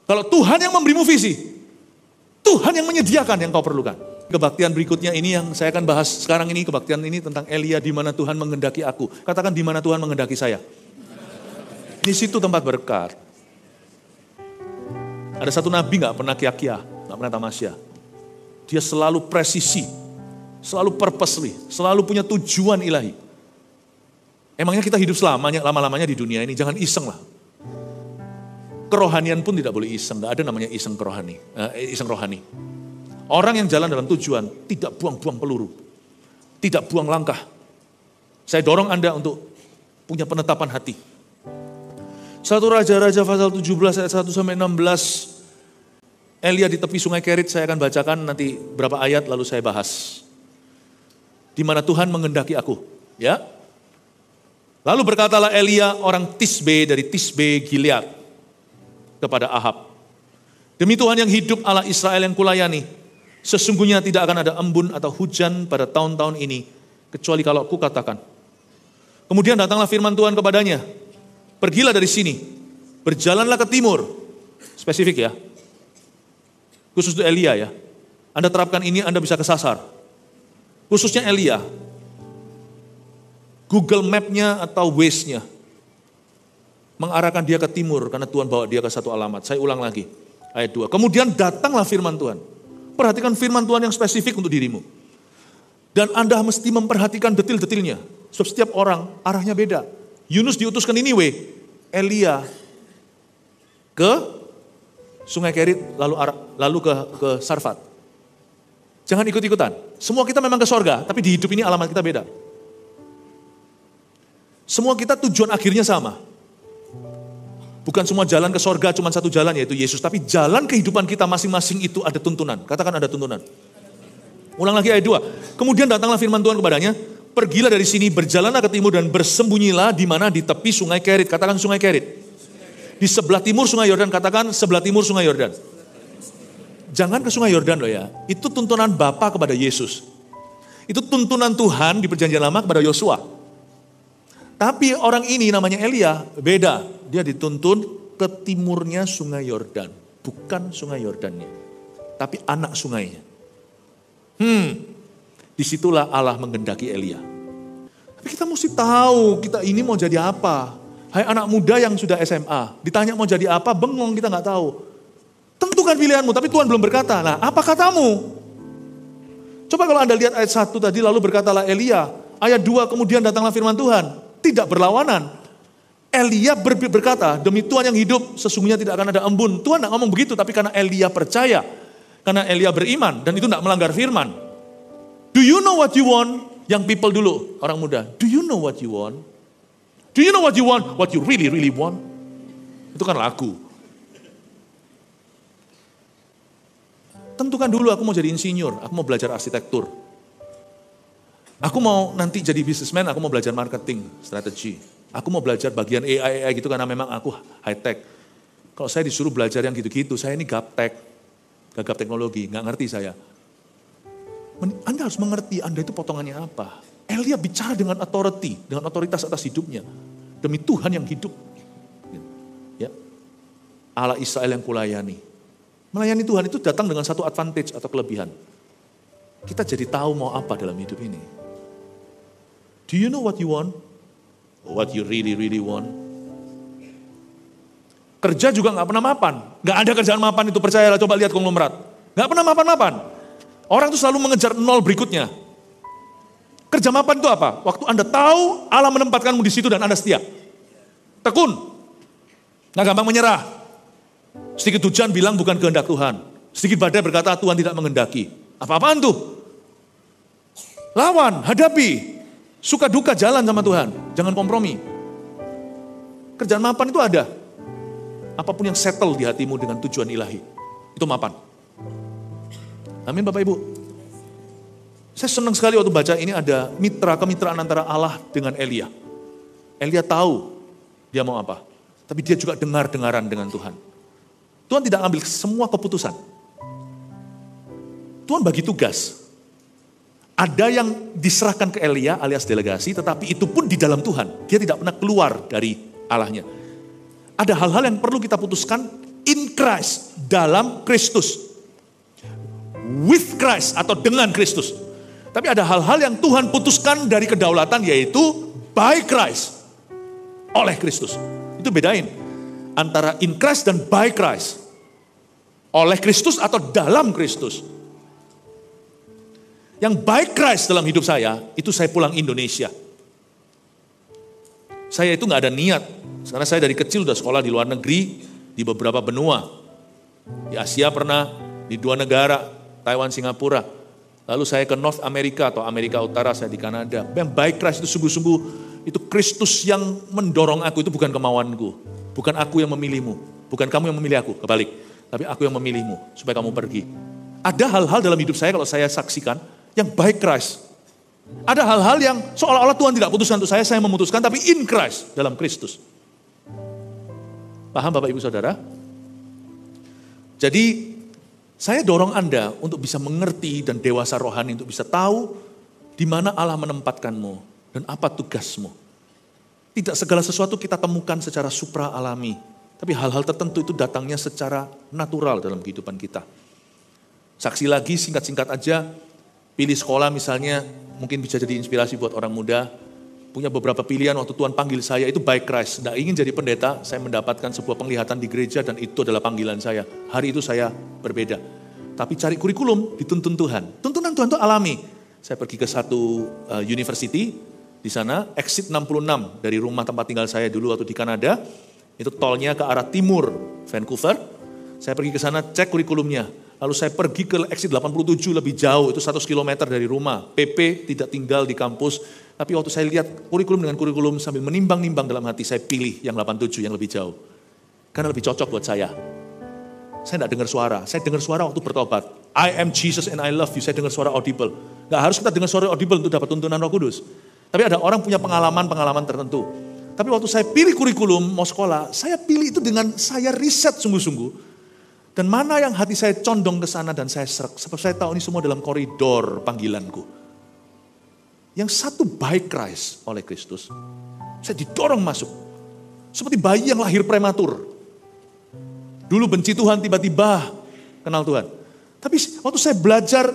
Kalau Tuhan yang memberimu visi, Tuhan yang menyediakan yang kau perlukan. Kebaktian berikutnya ini yang saya akan bahas sekarang ini, kebaktian ini tentang Elia, di mana Tuhan menghendaki aku. Katakan, di mana Tuhan menghendaki saya. Di situ tempat berkat. Ada satu nabi gak pernah kia-kia, gak pernah tamasya. Dia selalu presisi, selalu purposely, selalu punya tujuan ilahi. Emangnya kita hidup lama-lamanya di dunia ini, jangan iseng lah. Kerohanian pun tidak boleh iseng, gak ada namanya iseng rohani. Orang yang jalan dalam tujuan, tidak buang-buang peluru, tidak buang langkah. Saya dorong Anda untuk punya penetapan hati. 1 Raja-Raja pasal 17 ayat 1-16, Elia di tepi sungai Kerit, saya akan bacakan nanti berapa ayat lalu saya bahas. Di mana Tuhan menghendaki aku, ya. Lalu berkatalah Elia orang Tisbe dari Tisbe Gilead kepada Ahab, demi Tuhan yang hidup, Allah Israel yang kulayani, sesungguhnya tidak akan ada embun atau hujan pada tahun-tahun ini, kecuali kalau ku katakan. Kemudian datanglah firman Tuhan kepadanya, pergilah dari sini, berjalanlah ke timur. Spesifik ya, khusus untuk Elia ya. Anda terapkan ini, Anda bisa kesasar. Khususnya Elia, Google Map-nya atau Waze-nya mengarahkan dia ke timur, karena Tuhan bawa dia ke satu alamat. Saya ulang lagi, ayat 2. Kemudian datanglah firman Tuhan. Perhatikan firman Tuhan yang spesifik untuk dirimu. Dan Anda mesti memperhatikan detil-detilnya. Sebab setiap orang arahnya beda. Yunus diutus ke Niniwe, Elia ke Sungai Kerit, lalu ke Sarfat. Jangan ikut-ikutan. Semua kita memang ke sorga, tapi di hidup ini alamat kita beda. Semua kita tujuan akhirnya sama. Bukan semua jalan ke sorga cuma satu jalan, yaitu Yesus. Tapi jalan kehidupan kita masing-masing itu ada tuntunan. Katakan ada tuntunan. Ulang lagi ayat 2. Kemudian datanglah firman Tuhan kepadanya, pergilah dari sini, berjalanlah ke timur dan bersembunyilah di mana, di tepi sungai Kerit. Katakan sungai Kerit. Di sebelah timur sungai Yordan, katakan sebelah timur sungai Yordan. Jangan ke sungai Yordan loh ya. Itu tuntunan Bapa kepada Yesus. Itu tuntunan Tuhan di perjanjian lama kepada Yosua. Tapi orang ini namanya Elia, beda. Dia dituntun ke timurnya sungai Yordan. Bukan sungai Yordannya, tapi anak sungainya. Disitulah Allah menghendaki Elia. Tapi kita mesti tahu kita ini mau jadi apa. Hai anak muda yang sudah SMA, ditanya mau jadi apa, bengong, kita gak tahu. Tentukan pilihanmu, tapi Tuhan belum berkata. Nah, apa katamu? Coba kalau Anda lihat ayat 1 tadi, lalu berkatalah Elia. Ayat 2, kemudian datanglah firman Tuhan. Tidak berlawanan. Elia berkata, demi Tuhan yang hidup, sesungguhnya tidak akan ada embun. Tuhan tidak ngomong begitu, tapi karena Elia percaya. Karena Elia beriman, dan itu tidak melanggar firman. Do you know what you want? Young people dulu, orang muda. Do you know what you want? Do you know what you want? What you really, really want? Itu kan lagu. Tentukan dulu, aku mau jadi insinyur, aku mau belajar arsitektur. Aku mau nanti jadi businessman, aku mau belajar marketing, strategi. Aku mau belajar bagian AI gitu karena memang aku high tech. Kalau saya disuruh belajar yang gitu-gitu, saya ini gaptek, gagap teknologi, nggak ngerti saya. Anda harus mengerti Anda itu potongannya apa. Elia bicara dengan authority, dengan otoritas atas hidupnya. Demi Tuhan yang hidup. Ya. Allah Israel yang kulayani. Melayani Tuhan itu datang dengan satu advantage atau kelebihan. Kita jadi tahu mau apa dalam hidup ini. Do you know what you want? What you really, really want? Kerja juga gak pernah mapan. Gak ada kerjaan mapan itu, percayalah, coba lihat konglomerat. Gak pernah mapan-mapan. Orang itu selalu mengejar nol berikutnya. Kerja mapan itu apa? Waktu Anda tahu Allah menempatkanmu di situ dan Anda setia. Tekun. Gak gampang menyerah. Sedikit hujan bilang bukan kehendak Tuhan. Sedikit badai berkata Tuhan tidak menghendaki. Apa-apaan tuh? Lawan, hadapi. Suka duka jalan sama Tuhan. Jangan kompromi. Kerjaan mapan itu ada. Apapun yang settle di hatimu dengan tujuan ilahi. Itu mapan. Amin Bapak Ibu. Saya senang sekali waktu baca ini ada kemitraan antara Allah dengan Elia. Elia tahu dia mau apa. Tapi dia juga dengar-dengaran dengan Tuhan. Tuhan tidak ambil semua keputusan. Tuhan bagi tugas. Ada yang diserahkan ke Elia alias delegasi, tetapi itu pun di dalam Tuhan. Dia tidak pernah keluar dari Allahnya. Ada hal-hal yang perlu kita putuskan In Christ, dalam Kristus. With Christ atau dengan Kristus. Tapi ada hal-hal yang Tuhan putuskan dari kedaulatan, yaitu by Christ. Oleh Kristus. Itu bedain antara in Christ dan by Christ. Oleh Kristus atau dalam Kristus. Yang by Christ dalam hidup saya, itu saya pulang Indonesia. Saya itu gak ada niat, karena saya dari kecil udah sekolah di luar negeri, di beberapa benua. Di Asia pernah, di 2 negara, Taiwan, Singapura. Lalu saya ke North America atau Amerika Utara, saya di Kanada. Yang by Christ itu sungguh-sungguh, itu Kristus yang mendorong aku, itu bukan kemauanku. Bukan aku yang memilihmu, bukan kamu yang memilih aku, kebalik. Tapi aku yang memilihmu, supaya kamu pergi. Ada hal-hal dalam hidup saya kalau saya saksikan, yang by Christ. Ada hal-hal yang seolah-olah Tuhan tidak putuskan untuk saya memutuskan, tapi in Christ, dalam Kristus. Paham Bapak Ibu Saudara? Jadi, saya dorong Anda untuk bisa mengerti dan dewasa rohani, untuk bisa tahu di mana Allah menempatkanmu dan apa tugasmu. Tidak segala sesuatu kita temukan secara supra alami, tapi hal-hal tertentu itu datangnya secara natural dalam kehidupan kita. Saksi lagi, singkat-singkat aja, pilih sekolah misalnya, mungkin bisa jadi inspirasi buat orang muda. Punya beberapa pilihan waktu Tuhan panggil saya, itu by Christ. Tidak ingin jadi pendeta, saya mendapatkan sebuah penglihatan di gereja dan itu adalah panggilan saya. Hari itu saya berbeda. Tapi cari kurikulum, dituntun Tuhan. Tuntunan Tuhan itu alami. Saya pergi ke satu university, di sana exit 66 dari rumah tempat tinggal saya dulu waktu di Kanada. Itu tolnya ke arah timur Vancouver. Saya pergi ke sana, cek kurikulumnya. Lalu saya pergi ke exit 87 lebih jauh, itu 100 km dari rumah. PP tidak tinggal di kampus. Tapi waktu saya lihat kurikulum dengan kurikulum sambil menimbang-nimbang dalam hati, saya pilih yang 87 yang lebih jauh. Karena lebih cocok buat saya. Saya tidak dengar suara, saya dengar suara waktu bertobat. I am Jesus and I love you, saya dengar suara audible. Gak harus kita dengar suara audible untuk dapat tuntunan Roh Kudus. Tapi ada orang punya pengalaman-pengalaman tertentu. Tapi waktu saya pilih kurikulum mau sekolah, saya pilih itu dengan saya riset sungguh-sungguh. Dan mana yang hati saya condong ke sana dan saya serak. Sebab saya tahu ini semua dalam koridor panggilanku. Yang satu by Christ oleh Kristus. Saya didorong masuk. Seperti bayi yang lahir prematur. Dulu benci Tuhan, tiba-tiba kenal Tuhan. Tapi waktu saya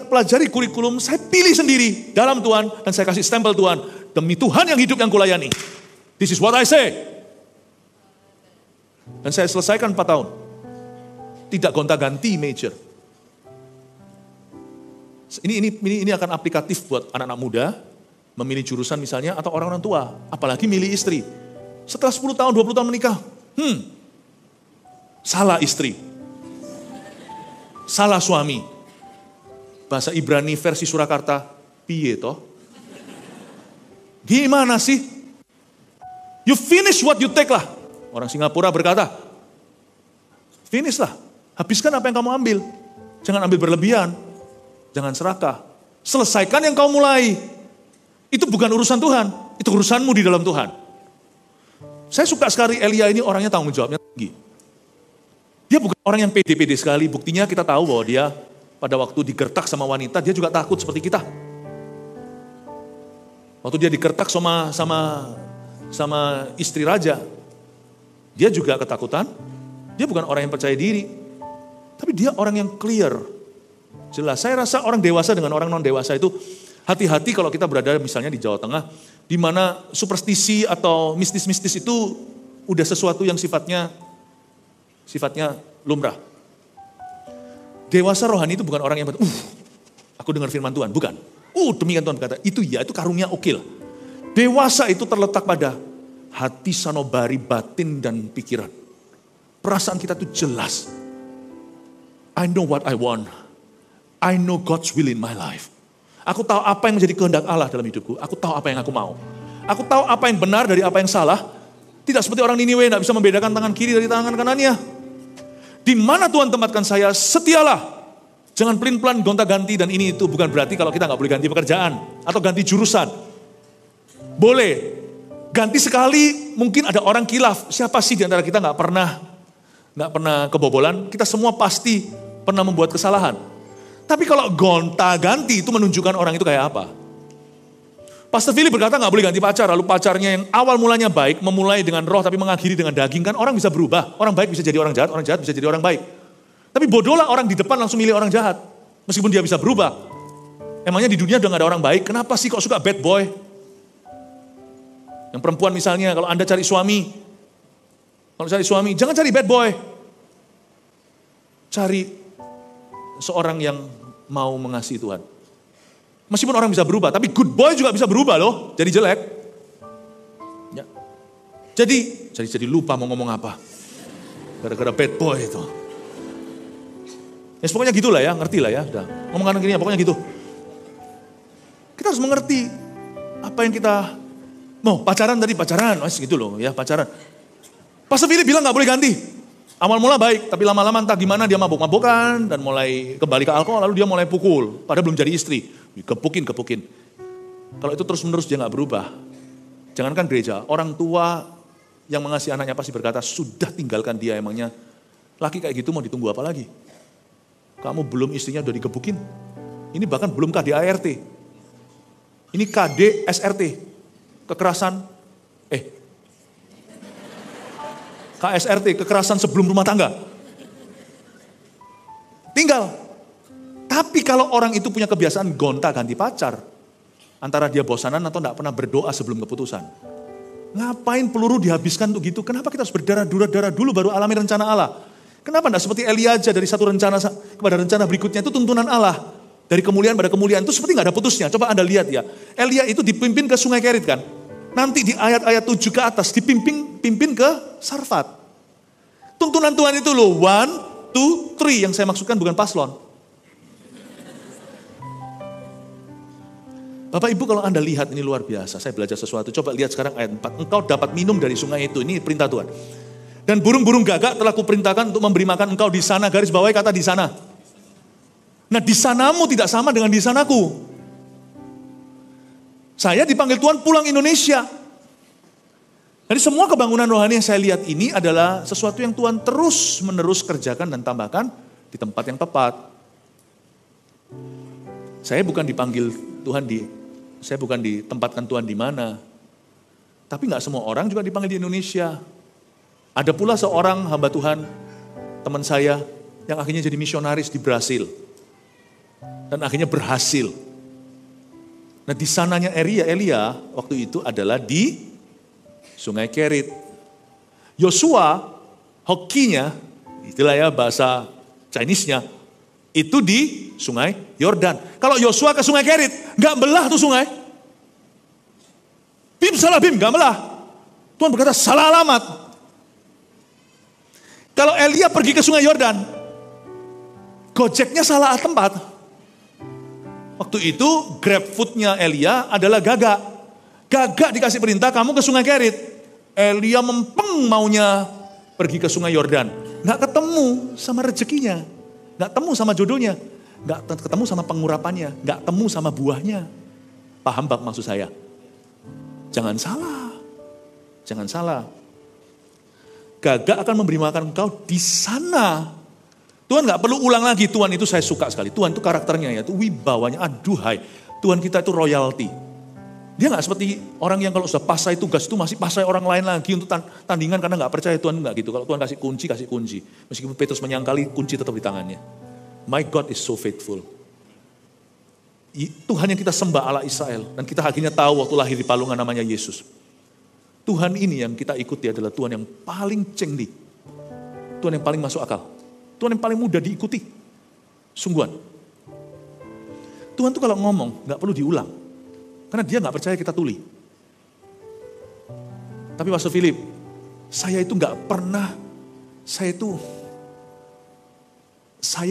pelajari kurikulum, saya pilih sendiri dalam Tuhan. Dan saya kasih stempel Tuhan. Demi Tuhan yang hidup yang kulayani. This is what I say. Dan saya selesaikan 4 tahun. Tidak gonta-ganti major. Ini akan aplikatif buat anak-anak muda. Memilih jurusan misalnya, atau orang-orang tua. Apalagi milih istri. Setelah 10 tahun, 20 tahun menikah. Salah istri. Salah suami. Bahasa Ibrani versi Surakarta, piye toh? Gimana sih? You finish what you take lah. Orang Singapura berkata, finish lah. Habiskan apa yang kamu ambil. Jangan ambil berlebihan. Jangan serakah. Selesaikan yang kau mulai. Itu bukan urusan Tuhan. Itu urusanmu di dalam Tuhan. Saya suka sekali Elia ini orangnya tanggung jawabnya tinggi. Dia bukan orang yang pede-pede sekali. Buktinya kita tahu bahwa dia pada waktu digertak sama wanita, dia juga takut seperti kita. Waktu dia digertak sama istri raja, dia juga ketakutan. Dia bukan orang yang percaya diri. Tapi dia orang yang clear. Jelas, saya rasa orang dewasa dengan orang non-dewasa itu hati-hati kalau kita berada misalnya di Jawa Tengah, di mana superstisi atau mistis-mistis itu udah sesuatu yang sifatnya lumrah. Dewasa rohani itu bukan orang yang aku dengar firman Tuhan, bukan. Demikian Tuhan berkata, itu karunia ukil. Dewasa itu terletak pada hati, sanubari, batin, dan pikiran. Perasaan kita itu jelas. I know what I want. I know God's will in my life. Aku tahu apa yang menjadi kehendak Allah dalam hidupku. Aku tahu apa yang aku mau. Aku tahu apa yang benar dari apa yang salah. Tidak seperti orang Niniwe, tidak bisa membedakan tangan kiri dari tangan kanannya. Di mana Tuhan tempatkan saya, setialah. Jangan pelin-pelan gonta-ganti, dan ini itu bukan berarti kalau kita nggak boleh ganti pekerjaan. Atau ganti jurusan. Boleh. Ganti sekali, mungkin ada orang kilaf. Siapa sih di antara kita nggak pernah kebobolan? Kita semua pasti pernah membuat kesalahan. Tapi kalau gonta-ganti itu menunjukkan orang itu kayak apa? Pastor Philip berkata nggak boleh ganti pacar, lalu pacarnya yang awal mulanya baik, memulai dengan roh tapi mengakhiri dengan daging, kan orang bisa berubah. Orang baik bisa jadi orang jahat bisa jadi orang baik. Tapi bodohlah orang di depan langsung milih orang jahat, meskipun dia bisa berubah. Emangnya di dunia udah gak ada orang baik, kenapa sih kok suka bad boy? Yang perempuan misalnya, kalau Anda cari suami, jangan cari bad boy. Cari seorang yang mau mengasihi Tuhan. Meskipun orang bisa berubah, tapi good boy juga bisa berubah loh, jadi jelek. Ya. Jadi lupa mau ngomong apa. Gara-gara bad boy itu. Ya pokoknya gitulah ya, ngerti lah ya. Udah. Ngomong gini, pokoknya gitu. Kita harus mengerti apa yang kita mau. Pacaran, gitu loh ya, pacaran. Pastor Philip bilang gak boleh ganti. Awal mula baik, tapi lama-lama entah gimana dia mabuk-mabukan dan mulai kembali ke alkohol, lalu dia mulai pukul. Padahal belum jadi istri, kepukin. Kalau itu terus-menerus dia gak berubah. Jangankan gereja, orang tua yang mengasihi anaknya pasti berkata, sudah tinggalkan dia, emangnya laki kayak gitu mau ditunggu apa lagi? Kamu belum istrinya udah digebukin. Ini bahkan belum KDART. Ini KDSRT. KSRT, kekerasan sebelum rumah tangga. Tinggal. Tapi kalau orang itu punya kebiasaan gonta ganti pacar, antara dia bosanan atau enggak pernah berdoa sebelum keputusan. Ngapain peluru dihabiskan untuk gitu? Kenapa kita harus berdarah dulu baru alami rencana Allah? Kenapa enggak seperti Elia aja dari satu rencana kepada rencana berikutnya, itu tuntunan Allah. Dari kemuliaan pada kemuliaan itu seperti enggak ada putusnya. Coba Anda lihat ya. Elia itu dipimpin ke Sungai Kerit kan. Nanti di ayat-ayat 7 ke atas dipimpin ke Sarfat. Tuntunan Tuhan itu loh, 1, 2, 3 yang saya maksudkan bukan paslon. Bapak Ibu kalau Anda lihat ini luar biasa, saya belajar sesuatu. Coba lihat sekarang ayat 4, engkau dapat minum dari sungai itu, ini perintah Tuhan. Dan burung-burung gagak telah kuperintahkan untuk memberi makan engkau di sana, garis bawahi kata di sana. Nah di sanamu tidak sama dengan di sanaku. Saya dipanggil Tuhan pulang Indonesia. Jadi semua kebangunan rohani yang saya lihat ini adalah sesuatu yang Tuhan terus menerus kerjakan dan tambahkan di tempat yang tepat. Saya bukan dipanggil Tuhan saya bukan ditempatkan Tuhan di mana. Tapi gak semua orang juga dipanggil di Indonesia. Ada pula seorang hamba Tuhan, teman saya, yang akhirnya jadi misionaris di Brasil. Dan akhirnya berhasil. Nah di sananya Elia waktu itu adalah di Sungai Kerit. Yosua, hokinya, itulah ya bahasa Chinese-nya, itu di Sungai Yordan. Kalau Yosua ke Sungai Kerit, gak belah tuh sungai. Bim salah Bim, gak belah. Tuhan berkata salah alamat. Kalau Elia pergi ke Sungai Yordan, Gojeknya salah tempat. Waktu itu grab food-nya Elia adalah Gagak. Gagak dikasih perintah kamu ke Sungai Kerit. Elia mempeng maunya pergi ke Sungai Yordan. Gak ketemu sama rezekinya. Gak ketemu sama jodohnya. Gak ketemu sama pengurapannya. Gak ketemu sama buahnya. Paham Bab maksud saya? Jangan salah. Jangan salah. Gagak akan memberi makan engkau di sana. Tuhan gak perlu ulang lagi, Tuhan itu saya suka sekali. Tuhan itu karakternya ya, itu wibawanya, aduhai. Tuhan kita itu royalty. Dia gak seperti orang yang kalau sudah pasai tugas itu masih pasai orang lain lagi untuk tandingan karena gak percaya Tuhan, gak gitu. Kalau Tuhan kasih kunci. Meskipun Petrus menyangkali, kunci tetap di tangannya. My God is so faithful. Tuhan yang kita sembah Allah Israel. Dan kita akhirnya tahu waktu lahir di palungan namanya Yesus. Tuhan ini yang kita ikuti adalah Tuhan yang paling cengli. Tuhan yang paling masuk akal. Tuhan yang paling mudah diikuti. Sungguhan. Tuhan tuh kalau ngomong gak perlu diulang. Karena dia gak percaya kita tuli. Tapi Pastor Philip, saya itu gak pernah, saya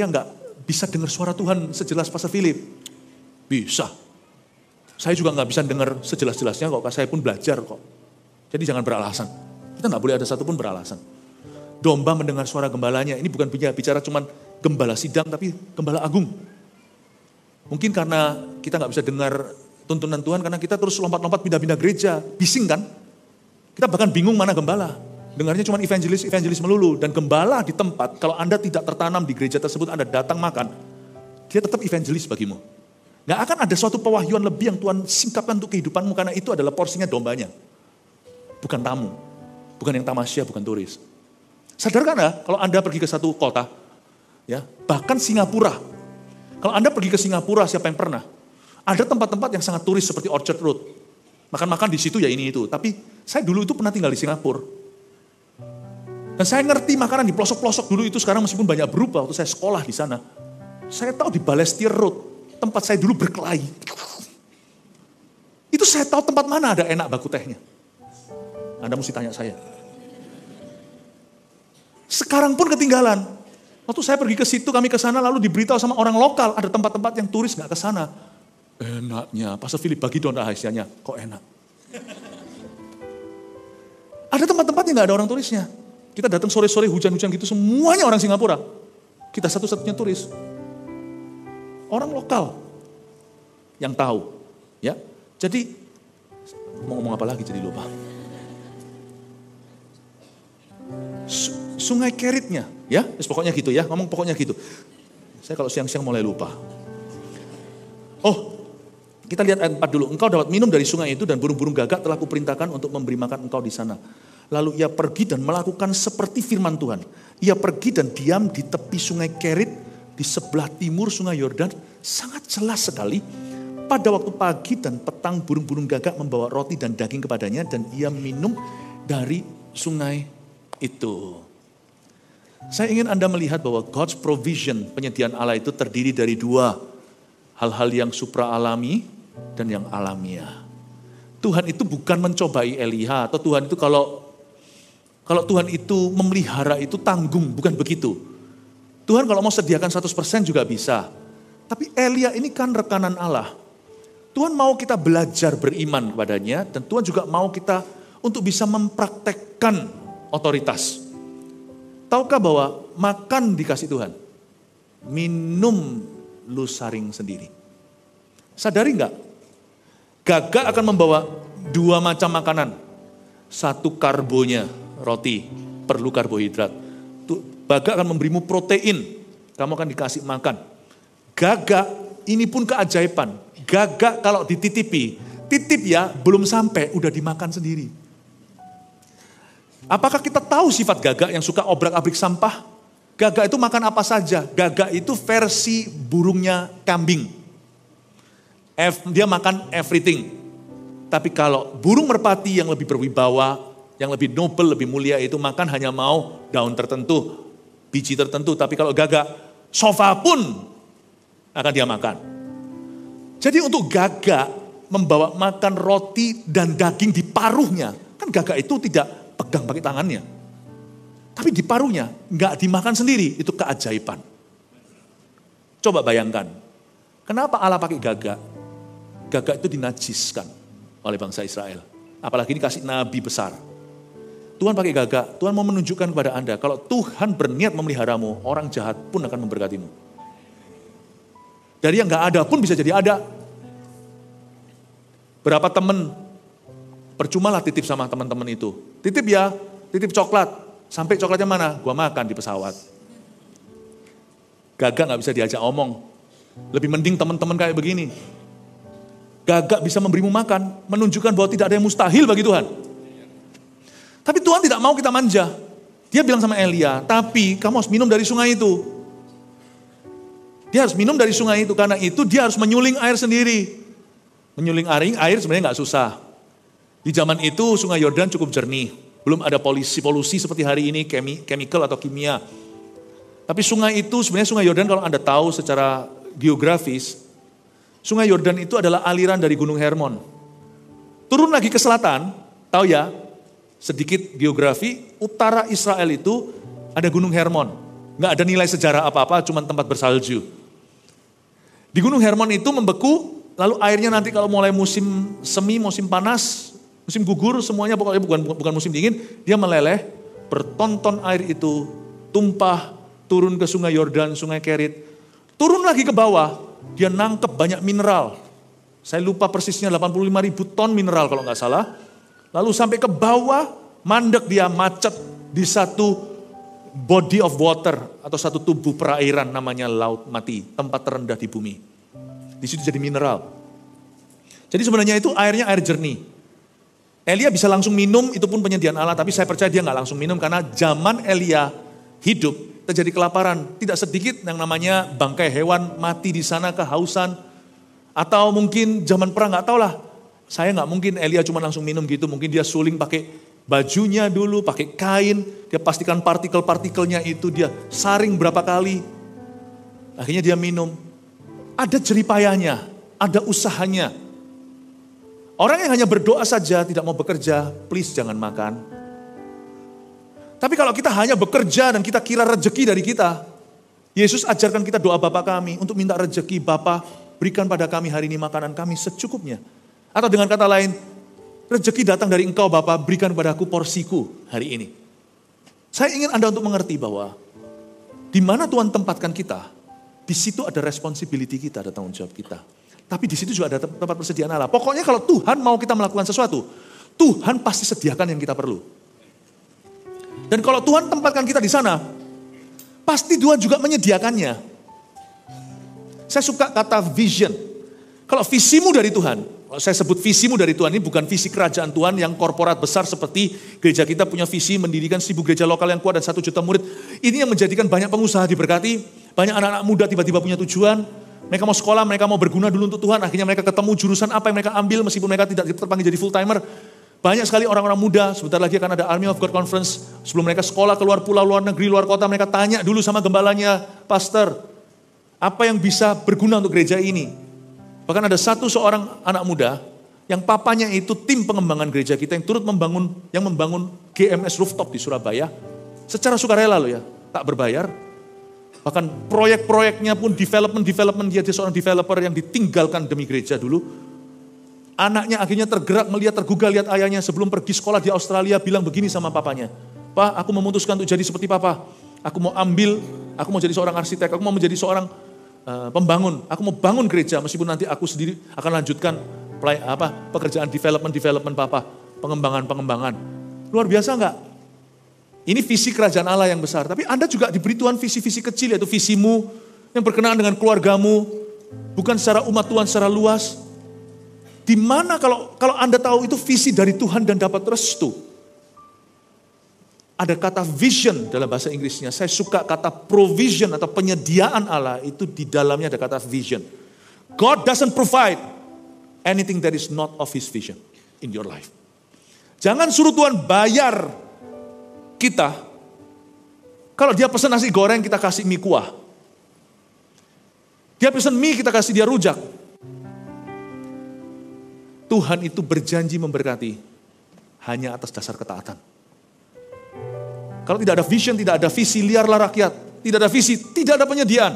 gak bisa dengar suara Tuhan sejelas Pastor Philip. Bisa. Saya juga gak bisa dengar sejelas-jelasnya kok, saya pun belajar kok. Jadi jangan beralasan. Kita gak boleh ada satupun beralasan. Domba mendengar suara gembalanya. Ini bukan bicara cuman gembala sidang, tapi gembala agung. Mungkin karena kita gak bisa dengar tuntunan Tuhan, karena kita terus lompat-lompat pindah-pindah gereja. Bising kan? Kita bahkan bingung mana gembala. Dengarnya cuma evangelis melulu. Dan gembala di tempat, kalau Anda tidak tertanam di gereja tersebut, Anda datang makan, dia tetap evangelis bagimu. Gak akan ada suatu pewahyuan lebih yang Tuhan singkapkan untuk kehidupanmu karena itu adalah porsinya dombanya. Bukan tamu, bukan yang tamasya, bukan turis. Sadarkan ya, kalau Anda pergi ke satu kota, ya bahkan Singapura. Kalau Anda pergi ke Singapura, siapa yang pernah? Ada tempat-tempat yang sangat turis seperti Orchard Road. Makan-makan di situ ya ini itu. Tapi saya dulu itu pernah tinggal di Singapura. Dan saya ngerti makanan di pelosok-pelosok dulu itu sekarang meskipun banyak berubah waktu saya sekolah di sana. Saya tahu di Balestier Road, tempat saya dulu berkelahi. Itu saya tahu tempat mana ada enak baku tehnya. Anda mesti tanya saya. Sekarang pun ketinggalan. Waktu saya pergi ke situ, kami ke sana lalu diberitahu sama orang lokal, ada tempat-tempat yang turis gak ke sana. Enaknya, Pastor Philip bagi dong rahasianya, kok enak. Ada tempat-tempat yang gak ada orang turisnya. Kita datang sore-sore hujan-hujan gitu, semuanya orang Singapura. Kita satu-satunya turis. Orang lokal yang tahu, ya. Jadi mau ngomong apa lagi jadi lupa. Sungai Keritnya, ya, pokoknya gitu ya, ngomong pokoknya gitu. Saya kalau siang-siang mulai lupa. Oh, kita lihat ayat 4 dulu. Engkau dapat minum dari sungai itu dan burung-burung gagak telah kuperintahkan untuk memberi makan engkau di sana. Lalu ia pergi dan melakukan seperti firman Tuhan. Ia pergi dan diam di tepi sungai Kerit. Di sebelah timur sungai Yordan, sangat jelas sekali. Pada waktu pagi dan petang burung-burung gagak membawa roti dan daging kepadanya dan ia minum dari sungai itu. Saya ingin Anda melihat bahwa God's provision, penyediaan Allah itu terdiri dari dua. Hal-hal yang supra alami dan yang alamiah. Tuhan itu bukan mencobai Elia atau Tuhan itu kalau Tuhan itu memelihara itu tanggung, bukan begitu. Tuhan kalau mau sediakan 100% juga bisa. Tapi Elia ini kan rekanan Allah. Tuhan mau kita belajar beriman kepadanya dan Tuhan juga mau kita untuk bisa mempraktekkan otoritas. Tahukah bahwa makan dikasih Tuhan, minum lu saring sendiri. Sadari enggak? Gagak akan membawa dua macam makanan. Satu karbonya, roti, perlu karbohidrat. Gagak akan memberimu protein, kamu akan dikasih makan. Gagak, ini pun keajaiban. Gagak kalau dititipi, titip ya, belum sampai, udah dimakan sendiri. Apakah kita tahu sifat gagak yang suka obrak-abrik sampah? Gagak itu makan apa saja. Gagak itu versi burungnya kambing. Dia makan everything. Tapi kalau burung merpati yang lebih berwibawa, yang lebih noble, lebih mulia itu makan hanya mau daun tertentu, biji tertentu. Tapi kalau gagak, sofa pun akan dia makan. Jadi untuk gagak membawa makan roti dan daging di paruhnya, kan gagak itu tidak pegang pakai tangannya. Tapi di paruhnya, nggak dimakan sendiri, itu keajaiban. Coba bayangkan, kenapa Allah pakai gagak? Gagak itu dinajiskan oleh bangsa Israel. Apalagi dikasih nabi besar. Tuhan pakai gagak, Tuhan mau menunjukkan kepada Anda, kalau Tuhan berniat memeliharamu, orang jahat pun akan memberkatimu. Dari yang gak ada pun bisa jadi ada. Berapa teman, percumalah titip sama teman-teman itu. Titip ya, titip coklat. Sampai coklatnya mana? Gua makan di pesawat. Gagak gak bisa diajak omong. Lebih mending teman-teman kayak begini. Gagak bisa memberimu makan, menunjukkan bahwa tidak ada yang mustahil bagi Tuhan. Tapi Tuhan tidak mau kita manja. Dia bilang sama Elia, tapi kamu harus minum dari sungai itu. Dia harus minum dari sungai itu, karena itu dia harus menyuling air sendiri. Menyuling air sebenarnya gak susah. Di zaman itu sungai Yordan cukup jernih. Belum ada polusi seperti hari ini, chemical atau kimia. Tapi sungai itu, sebenarnya sungai Yordan kalau Anda tahu secara geografis, sungai Yordan itu adalah aliran dari Gunung Hermon. Turun lagi ke selatan, tahu ya, sedikit geografi, utara Israel itu ada Gunung Hermon. Nggak ada nilai sejarah apa-apa, cuma tempat bersalju. Di Gunung Hermon itu membeku, lalu airnya nanti kalau mulai musim semi, musim panas, musim gugur, semuanya pokoknya bukan musim dingin, dia meleleh, bertonton air itu tumpah, turun ke sungai Yordan, sungai Kerit, turun lagi ke bawah, dia nangkep banyak mineral. Saya lupa persisnya 85.000 ton mineral kalau nggak salah. Lalu sampai ke bawah, mandek dia macet di satu body of water atau satu tubuh perairan namanya Laut Mati, tempat terendah di bumi. Di situ jadi mineral. Jadi sebenarnya itu airnya air jernih. Elia bisa langsung minum, itu pun penyediaan Allah, tapi saya percaya dia nggak langsung minum karena zaman Elia hidup terjadi kelaparan. Tidak sedikit yang namanya bangkai hewan mati di sana kehausan. Atau mungkin zaman perang, nggak tahu lah. Saya nggak mungkin Elia cuma langsung minum gitu, mungkin dia suling pakai bajunya dulu, pakai kain, dia pastikan partikel-partikelnya itu dia saring berapa kali. Akhirnya dia minum. Ada jeripayahnya, ada usahanya. Orang yang hanya berdoa saja, tidak mau bekerja, please jangan makan. Tapi kalau kita hanya bekerja dan kita kira rezeki dari kita, Yesus ajarkan kita doa Bapa kami untuk minta rezeki. Bapa, berikan pada kami hari ini makanan kami secukupnya. Atau dengan kata lain, rezeki datang dari Engkau Bapa, berikan padaku porsiku hari ini. Saya ingin Anda untuk mengerti bahwa di mana Tuhan tempatkan kita, di situ ada responsibility kita, ada tanggung jawab kita. Tapi di situ juga ada tempat persediaan Allah. Pokoknya kalau Tuhan mau kita melakukan sesuatu, Tuhan pasti sediakan yang kita perlu. Dan kalau Tuhan tempatkan kita di sana, pasti Tuhan juga menyediakannya. Saya suka kata vision. Kalau visimu dari Tuhan, saya sebut visimu dari Tuhan, ini bukan visi kerajaan Tuhan yang korporat besar seperti gereja kita punya visi mendirikan 1000 gereja lokal yang kuat dan 1 juta murid. Ini yang menjadikan banyak pengusaha diberkati, banyak anak-anak muda tiba-tiba punya tujuan. Mereka mau sekolah, mereka mau berguna dulu untuk Tuhan, akhirnya mereka ketemu jurusan apa yang mereka ambil meskipun mereka tidak terpanggil jadi full timer. Banyak sekali orang-orang muda, sebentar lagi akan ada Army of God Conference, sebelum mereka sekolah keluar pulau, luar negeri, luar kota, mereka tanya dulu sama gembalanya, pastor, apa yang bisa berguna untuk gereja ini? Bahkan ada seorang anak muda, yang papanya itu tim pengembangan gereja kita yang turut membangun GMS rooftop di Surabaya, secara sukarela loh ya, tak berbayar. Bahkan proyek-proyeknya pun development dia seorang developer yang ditinggalkan demi gereja dulu. Anaknya akhirnya tergerak melihat, tergugah lihat ayahnya sebelum pergi sekolah di Australia bilang begini sama papanya. Pak, aku memutuskan untuk jadi seperti papa. Aku mau jadi seorang arsitek, aku mau menjadi seorang pembangun. Aku mau bangun gereja meskipun nanti aku sendiri akan lanjutkan pekerjaan development papa, pengembangan. Luar biasa enggak? Ini visi kerajaan Allah yang besar. Tapi Anda juga diberi Tuhan visi-visi kecil, yaitu visimu yang berkenaan dengan keluargamu. Bukan secara umat Tuhan secara luas. Di mana kalau Anda tahu itu visi dari Tuhan dan dapat restu. Ada kata vision dalam bahasa Inggrisnya. Saya suka kata provision atau penyediaan Allah. Itu di dalamnya ada kata vision. God doesn't provide anything that is not of His vision in your life. Jangan suruh Tuhan bayar kita, kalau dia pesan nasi goreng, kita kasih mie kuah. Dia pesan mie, kita kasih dia rujak. Tuhan itu berjanji memberkati hanya atas dasar ketaatan. Kalau tidak ada vision, tidak ada visi, liarlah rakyat. Tidak ada visi, tidak ada penyediaan.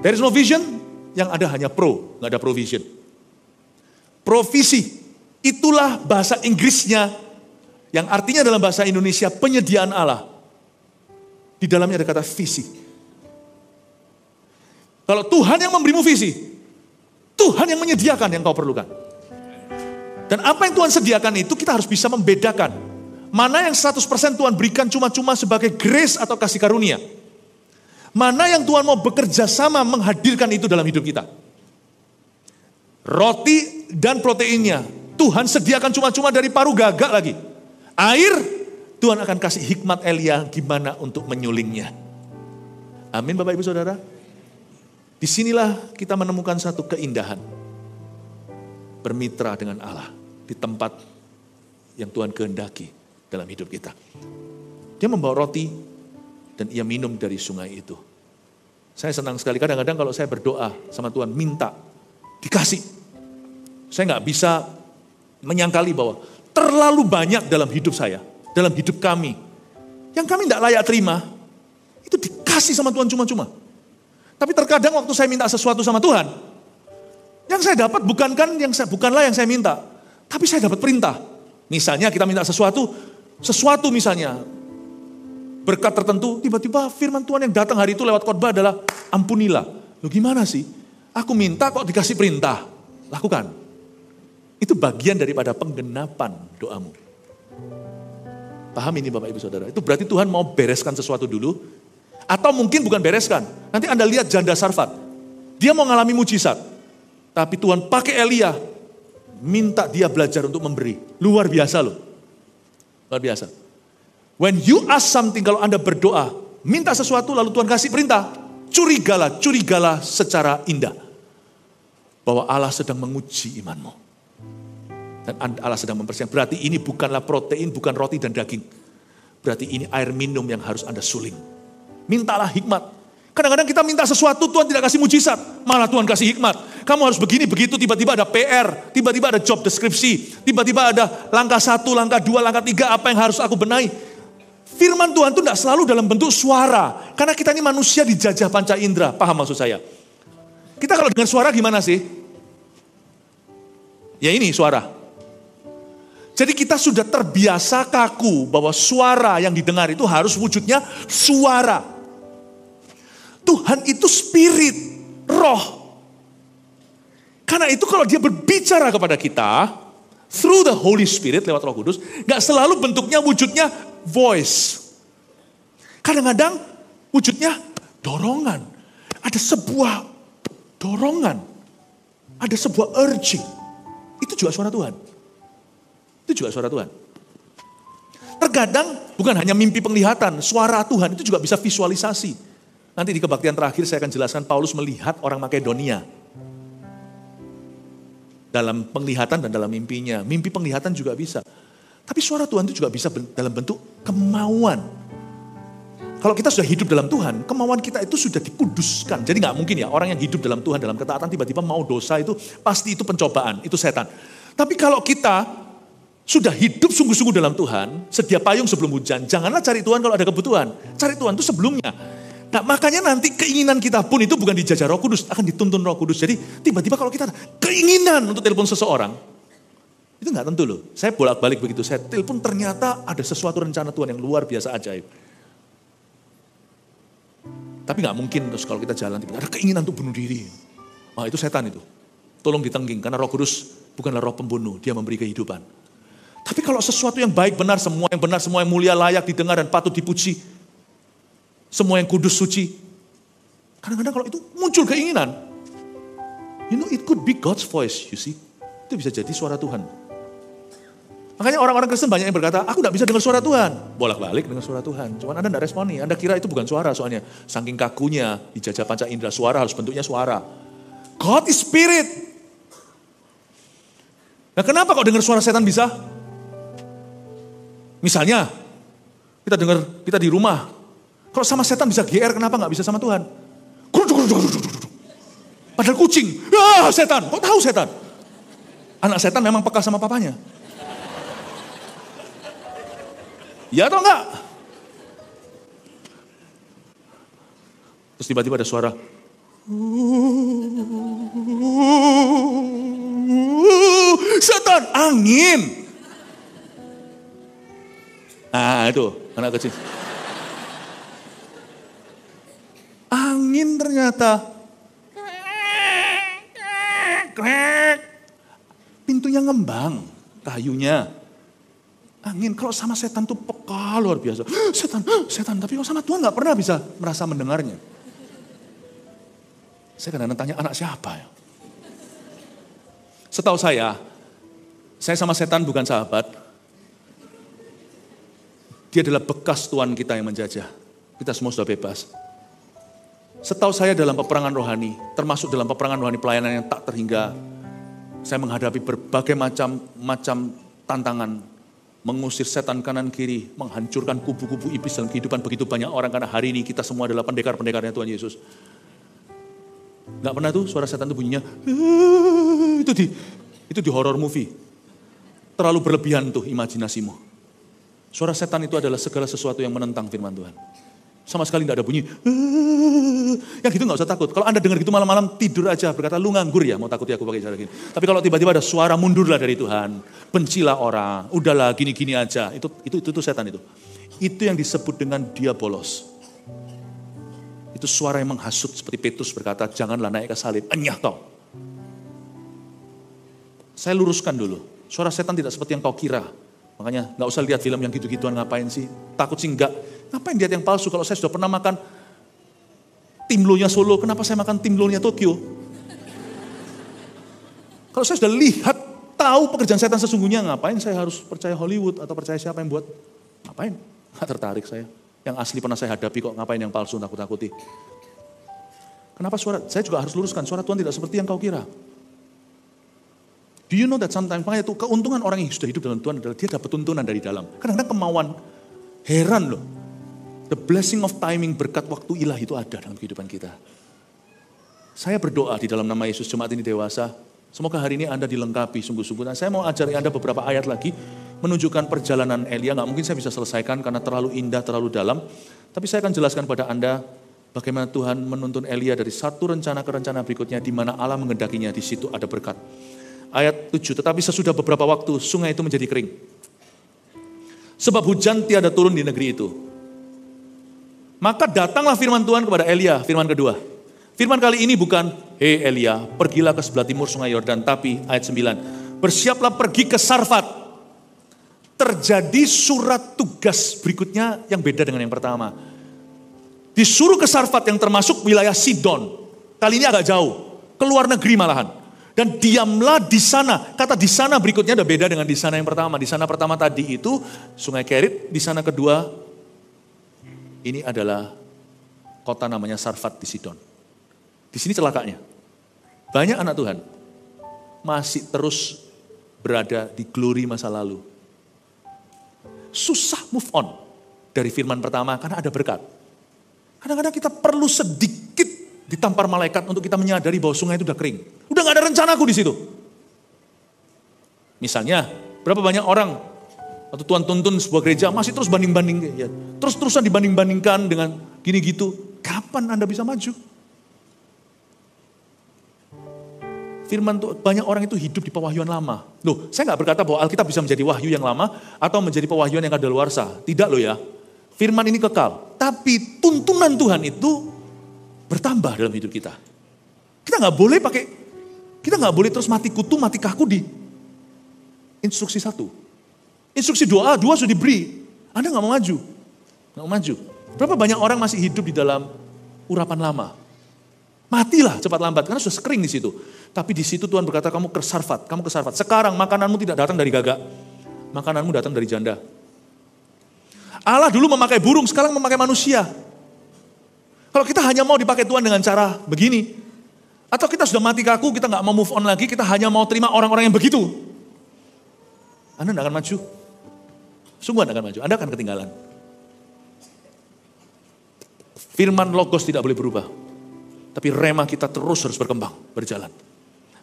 There is no vision, yang ada hanya nggak ada provision. Provisi, itulah bahasa Inggrisnya, yang artinya dalam bahasa Indonesia penyediaan Allah. Di dalamnya ada kata visi. Kalau Tuhan yang memberimu visi, Tuhan yang menyediakan yang kau perlukan. Dan apa yang Tuhan sediakan itu kita harus bisa membedakan. Mana yang 100% Tuhan berikan cuma-cuma sebagai grace atau kasih karunia. Mana yang Tuhan mau bekerja sama menghadirkan itu dalam hidup kita. Roti dan proteinnya Tuhan sediakan cuma-cuma dari paruh gagak lagi. Air, Tuhan akan kasih hikmat Elia gimana untuk menyulingnya. Amin Bapak Ibu Saudara. Disinilah kita menemukan satu keindahan. Bermitra dengan Allah di tempat yang Tuhan kehendaki dalam hidup kita. Dia membawa roti dan ia minum dari sungai itu. Saya senang sekali kadang-kadang kalau saya berdoa sama Tuhan minta, dikasih. Saya nggak bisa menyangkali bahwa terlalu banyak dalam hidup saya, dalam hidup kami. Yang kami tidak layak terima, itu dikasih sama Tuhan cuma-cuma. Tapi terkadang waktu saya minta sesuatu sama Tuhan, yang saya dapat bukanlah yang saya minta. Tapi saya dapat perintah. Misalnya kita minta sesuatu misalnya, berkat tertentu, tiba-tiba firman Tuhan yang datang hari itu lewat khotbah adalah, ampunilah. Loh gimana sih? Aku minta kok dikasih perintah, lakukan. Itu bagian daripada penggenapan doamu. Paham ini Bapak Ibu Saudara? Itu berarti Tuhan mau bereskan sesuatu dulu. Atau mungkin bukan bereskan. Nanti Anda lihat janda Sarfat. Dia mau ngalami mujizat. Tapi Tuhan pakai Elia, minta dia belajar untuk memberi. Luar biasa loh. Luar biasa. When you ask something, kalau Anda berdoa, minta sesuatu lalu Tuhan kasih perintah, curigalah secara indah. Bahwa Allah sedang menguji imanmu. Dan Allah sedang mempersiapkan. Berarti ini bukanlah protein, bukan roti dan daging. Berarti ini air minum yang harus Anda suling. Mintalah hikmat. Kadang-kadang kita minta sesuatu, Tuhan tidak kasih mujizat. Malah Tuhan kasih hikmat. Kamu harus begini, begitu, tiba-tiba ada PR. Tiba-tiba ada job deskripsi. Tiba-tiba ada langkah 1, langkah 2, langkah 3, apa yang harus aku benahi. Firman Tuhan itu tidak selalu dalam bentuk suara. Karena kita ini manusia dijajah panca indera. Paham maksud saya? Kita kalau dengar suara gimana sih? Ya ini suara. Jadi kita sudah terbiasa kaku bahwa suara yang didengar itu harus wujudnya suara. Tuhan itu spirit, roh. Karena itu kalau dia berbicara kepada kita, through the Holy Spirit, lewat Roh Kudus, gak selalu bentuknya wujudnya voice. Kadang-kadang wujudnya dorongan. Ada sebuah dorongan. Ada sebuah urging. Itu juga suara Tuhan. Itu juga suara Tuhan. Terkadang bukan hanya mimpi penglihatan, suara Tuhan itu juga bisa visualisasi. Nanti di kebaktian terakhir saya akan jelaskan Paulus melihat orang Makedonia. Dalam penglihatan dan dalam mimpinya. Mimpi penglihatan juga bisa. Tapi suara Tuhan itu juga bisa dalam bentuk kemauan. Kalau kita sudah hidup dalam Tuhan, kemauan kita itu sudah dikuduskan. Jadi gak mungkin ya orang yang hidup dalam Tuhan, dalam ketaatan tiba-tiba mau dosa itu pasti itu pencobaan, itu setan. Tapi kalau kita sudah hidup sungguh-sungguh dalam Tuhan, sedia payung sebelum hujan, janganlah cari Tuhan kalau ada kebutuhan. Cari Tuhan itu sebelumnya. Nah makanya nanti keinginan kita pun itu bukan dijajah Roh Kudus, akan dituntun Roh Kudus. Jadi tiba-tiba kalau kita ada keinginan untuk telepon seseorang, itu gak tentu loh. Saya bolak-balik begitu, saya telepon ternyata ada sesuatu rencana Tuhan yang luar biasa ajaib. Tapi gak mungkin terus kalau kita jalan, tiba-tiba ada keinginan untuk bunuh diri. Itu setan itu. Tolong ditengging, karena Roh Kudus bukanlah roh pembunuh, dia memberi kehidupan. Tapi kalau sesuatu yang baik, benar, semua yang mulia, layak didengar dan patut dipuji, semua yang kudus, suci. Kadang-kadang kalau itu muncul keinginan. You know, it could be God's voice, you see. Itu bisa jadi suara Tuhan. Makanya orang-orang Kristen banyak yang berkata, aku gak bisa dengar suara Tuhan. Bolak-balik dengar suara Tuhan. Cuman Anda gak responi. Anda kira itu bukan suara soalnya. Saking kakunya, dijajah panca indera, suara harus bentuknya suara. God is spirit. Nah kenapa kok dengar suara setan bisa? Misalnya, kita di rumah. Kalau sama setan bisa GR, kenapa gak bisa sama Tuhan? Padahal kucing, setan, kok tahu setan? Anak setan memang peka sama papanya. Ya atau enggak? Terus tiba-tiba ada suara. Setan, angin. Nah itu, anak kecil. Angin ternyata. Pintunya ngembang, kayunya. Angin, kalau sama setan tuh peka luar biasa. Setan, tapi kalau sama Tuhan gak pernah bisa merasa mendengarnya. Saya kadang-kadang tanya, anak siapa ya? Setahu saya sama setan bukan sahabat. Dia adalah bekas Tuhan kita yang menjajah. Kita semua sudah bebas. Setahu saya dalam peperangan rohani, termasuk dalam peperangan rohani pelayanan yang tak terhingga, saya menghadapi berbagai macam tantangan, mengusir setan kanan kiri, menghancurkan kubu-kubu iblis dalam kehidupan begitu banyak orang, karena hari ini kita semua adalah pendekar-pendekarnya Tuhan Yesus. Gak pernah tuh suara setan itu bunyinya, itu di horror movie. Terlalu berlebihan tuh imajinasimu. Suara setan itu adalah segala sesuatu yang menentang firman Tuhan. Sama sekali gak ada bunyi. Yang gitu gak usah takut. Kalau Anda dengar gitu malam-malam tidur aja, berkata lu nganggur ya, mau takut ya aku pakai cara gini. Tapi kalau tiba-tiba ada suara mundurlah dari Tuhan, bencilah orang, udahlah gini-gini aja, itu setan itu. Itu yang disebut dengan diabolos. Itu suara yang menghasut seperti Petrus berkata, janganlah naik ke salib, enyah tau. Saya luruskan dulu, suara setan tidak seperti yang kau kira. Makanya gak usah lihat film yang gitu-gituan, ngapain sih? Takut sih enggak. Ngapain lihat yang palsu kalau saya sudah pernah makan timlonya Solo, kenapa saya makan timlonya Tokyo? Kalau saya sudah lihat, tahu pekerjaan setan sesungguhnya, ngapain saya harus percaya Hollywood atau percaya siapa yang buat? Ngapain? Nggak tertarik saya. Yang asli pernah saya hadapi kok, ngapain yang palsu takut-takuti. Kenapa saya juga harus luruskan, suara Tuhan tidak seperti yang kau kira. Do you know that sometimes, makanya itu keuntungan orang yang sudah hidup dalam Tuhan adalah dia dapat tuntunan dari dalam. Kadang-kadang kemauan, heran loh. The blessing of timing, berkat waktu ilahi itu ada dalam kehidupan kita. Saya berdoa di dalam nama Yesus, jemaat ini dewasa. Semoga hari ini Anda dilengkapi sungguh-sungguh. Nah, saya mau ajari Anda beberapa ayat lagi, menunjukkan perjalanan Elia. Nggak mungkin saya bisa selesaikan karena terlalu indah, terlalu dalam. Tapi saya akan jelaskan pada Anda bagaimana Tuhan menuntun Elia dari satu rencana ke rencana berikutnya, di mana Allah mengendakinya, di situ ada berkat. Ayat 7, tetapi sesudah beberapa waktu sungai itu menjadi kering. Sebab hujan tiada turun di negeri itu. Maka datanglah firman Tuhan kepada Elia, firman kedua. Firman kali ini bukan, hei Elia, pergilah ke sebelah timur sungai Yordan. Tapi ayat 9, bersiaplah pergi ke Sarfat. Terjadi surat tugas berikutnya yang beda dengan yang pertama. Disuruh ke Sarfat yang termasuk wilayah Sidon. Kali ini agak jauh, keluar negeri malahan. Dan diamlah di sana. Kata di sana berikutnya ada beda dengan di sana yang pertama. Di sana pertama tadi itu Sungai Kerit. Di sana kedua ini adalah kota namanya Sarfat di Sidon. Di sini celakanya. Banyak anak Tuhan masih terus berada di glory masa lalu. Susah move on dari firman pertama karena ada berkat. Kadang-kadang kita perlu sedikit ditampar malaikat untuk kita menyadari bahwa sungai itu udah kering. Udah gak ada rencanaku di situ. Misalnya, berapa banyak orang waktu Tuhan tuntun sebuah gereja masih terus banding-banding, ya, terus-terusan dibanding-bandingkan dengan gini gitu. Kapan Anda bisa maju? Firman Tuhan, banyak orang itu hidup di pewahyuan lama. Loh, saya gak berkata bahwa Alkitab bisa menjadi wahyu yang lama atau menjadi pewahyuan yang kadaluarsa. Tidak loh ya. Firman ini kekal. Tapi tuntunan Tuhan itu bertambah dalam hidup kita. Kita nggak boleh terus mati kutu, mati kaku di instruksi 1. Instruksi 2A, 2 sudah diberi. Anda nggak mau maju. Nggak mau maju. Berapa banyak orang masih hidup di dalam urapan lama. Matilah cepat lambat, karena sudah kering di situ. Tapi di situ Tuhan berkata, kamu ke Sarfat. Sekarang makananmu tidak datang dari gagak. Makananmu datang dari janda. Allah dulu memakai burung, sekarang memakai manusia. Kalau kita hanya mau dipakai Tuhan dengan cara begini, atau kita sudah mati kaku, kita nggak mau move on lagi, kita hanya mau terima orang-orang yang begitu, Anda nggak akan maju. Sungguh Anda akan maju, Anda akan ketinggalan. Firman Logos tidak boleh berubah, tapi rema kita terus harus berkembang, berjalan.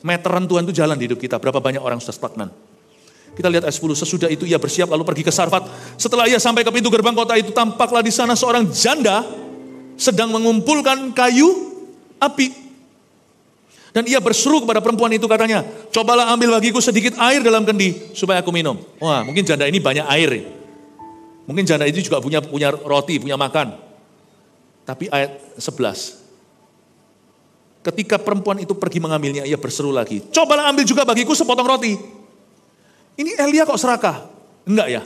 Meteran Tuhan itu jalan di hidup kita. Berapa banyak orang sudah stagnan. Kita lihat ayat 10, sesudah itu ia bersiap lalu pergi ke Sarfat. Setelah ia sampai ke pintu gerbang kota itu, tampaklah di sana seorang janda sedang mengumpulkan kayu api. Dan ia berseru kepada perempuan itu, katanya, cobalah ambil bagiku sedikit air dalam kendi supaya aku minum. Wah, mungkin janda ini banyak air. Mungkin janda itu juga punya roti, punya makan. Tapi ayat 11. Ketika perempuan itu pergi mengambilnya, ia berseru lagi, cobalah ambil juga bagiku sepotong roti. Ini Elia kok serakah? Enggak ya.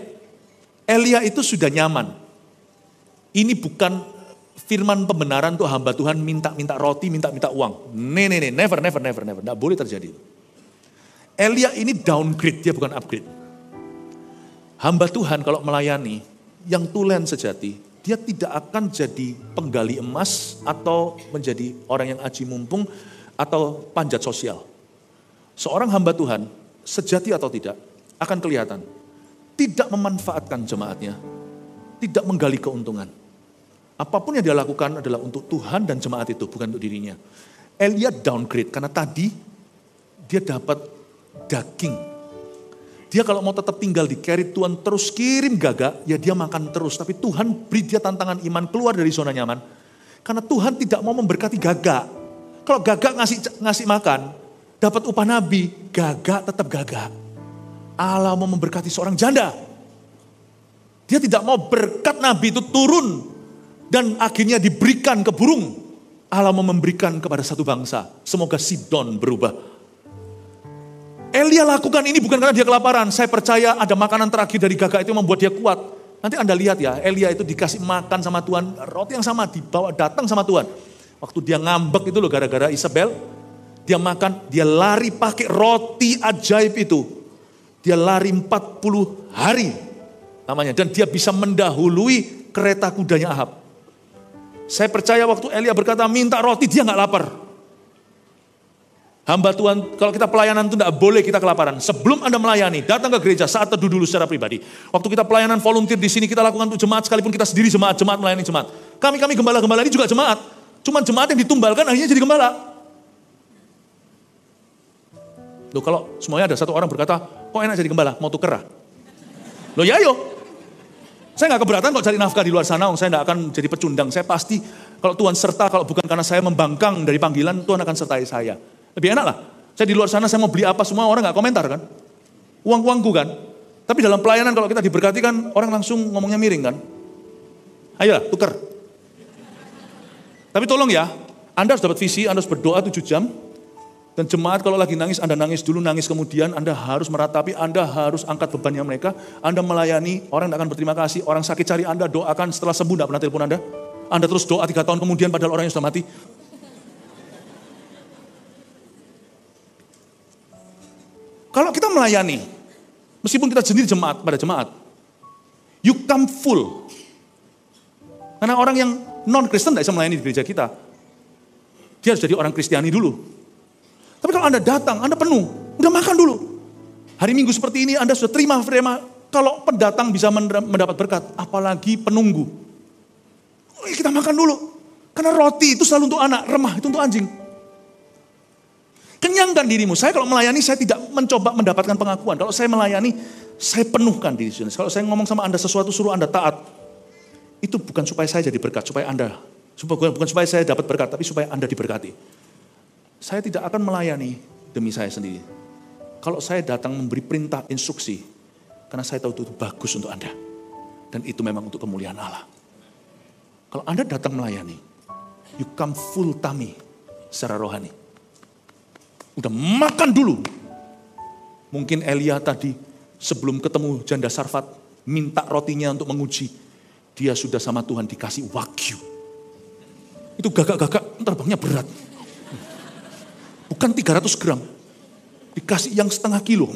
Elia itu sudah nyaman. Ini bukan firman pembenaran tuh hamba Tuhan minta roti, minta uang. Never. Nggak boleh terjadi. Elia ini downgrade, dia bukan upgrade. Hamba Tuhan kalau melayani, yang tulen sejati, dia tidak akan jadi penggali emas atau menjadi orang yang aji mumpung atau panjat sosial. Seorang hamba Tuhan, sejati atau tidak, akan kelihatan. Tidak memanfaatkan jemaatnya, tidak menggali keuntungan. Apapun yang dia lakukan adalah untuk Tuhan dan jemaat itu, bukan untuk dirinya. Elia downgrade, karena tadi dia dapat daging. Dia kalau mau tetap tinggal di Kerit, Tuhan terus kirim gagak, ya dia makan terus. Tapi Tuhan beri dia tantangan iman, keluar dari zona nyaman. Karena Tuhan tidak mau memberkati gagak. Kalau gagak ngasih makan, dapat upah nabi, gagak tetap gagak. Allah mau memberkati seorang janda. Dia tidak mau berkat nabi itu turun dan akhirnya diberikan ke burung. Allah mau memberikan kepada satu bangsa. Semoga Sidon berubah. Elia lakukan ini bukan karena dia kelaparan. Saya percaya ada makanan terakhir dari gagak itu membuat dia kuat. Nanti Anda lihat ya, Elia itu dikasih makan sama Tuhan, roti yang sama dibawa datang sama Tuhan. Waktu dia ngambek itu loh gara-gara Isabel, dia makan, dia lari pakai roti ajaib itu. Dia lari 40 hari namanya. Dan dia bisa mendahului kereta kudanya Ahab. Saya percaya waktu Elia berkata minta roti, dia gak lapar. Hamba Tuhan, kalau kita pelayanan itu tidak boleh kita kelaparan. Sebelum Anda melayani, datang ke gereja, saat teduh dulu secara pribadi. Waktu kita pelayanan volunteer di sini, kita lakukan untuk jemaat, sekalipun kita sendiri jemaat melayani jemaat. Kami gembala-gembala ini juga jemaat. Cuman jemaat yang ditumbalkan akhirnya jadi gembala. Loh, kalau semuanya ada satu orang berkata, kok enak jadi gembala, mau tuker? Loh ya ayo. Saya gak keberatan kok cari nafkah di luar sana, saya gak akan jadi pecundang. Saya pasti, kalau Tuhan serta, kalau bukan karena saya membangkang dari panggilan, Tuhan akan sertai saya. Lebih enak lah. Saya di luar sana, saya mau beli apa, semua orang gak komentar kan. Uang-uangku kan. Tapi dalam pelayanan kalau kita diberkati kan, orang langsung ngomongnya miring kan. Ayolah, tuker. Tapi tolong ya, Anda harus dapat visi, Anda harus berdoa 7 jam. Dan jemaat kalau lagi nangis, Anda nangis dulu, nangis kemudian, Anda harus meratapi, Anda harus angkat bebannya mereka. Anda melayani, orang tidak akan berterima kasih. Orang sakit cari Anda, doakan, setelah sembuh tidak pernah telepon Anda. Anda terus doa 3 tahun kemudian padahal orangnya sudah mati. Kalau kita melayani, meskipun kita sendiri jemaat pada jemaat, you come full. Karena orang yang non-Kristen tidak bisa melayani di gereja kita. Dia harus jadi orang Kristiani dulu. Tapi kalau Anda datang, Anda penuh, udah makan dulu. Hari Minggu seperti ini Anda sudah terima firman. Kalau pendatang bisa mendapat berkat, apalagi penunggu. Kita makan dulu. Karena roti itu selalu untuk anak, remah itu untuk anjing. Kenyangkan dirimu. Saya kalau melayani, saya tidak mencoba mendapatkan pengakuan. Kalau saya melayani, saya penuhkan diri sendiri. Kalau saya ngomong sama Anda sesuatu, suruh Anda taat. Itu bukan supaya saya jadi berkat, supaya Anda. Bukan supaya saya dapat berkat, tapi supaya Anda diberkati. Saya tidak akan melayani demi saya sendiri. Kalau saya datang memberi perintah, instruksi, karena saya tahu itu bagus untuk Anda. Dan itu memang untuk kemuliaan Allah. Kalau Anda datang melayani, you come full tummy secara rohani. Udah makan dulu. Mungkin Elia tadi sebelum ketemu janda Sarfat minta rotinya untuk menguji. Dia sudah sama Tuhan dikasih wagyu. Itu gagak-gagak terbangnya berat. Bukan 300 gram. Dikasih yang setengah kilo.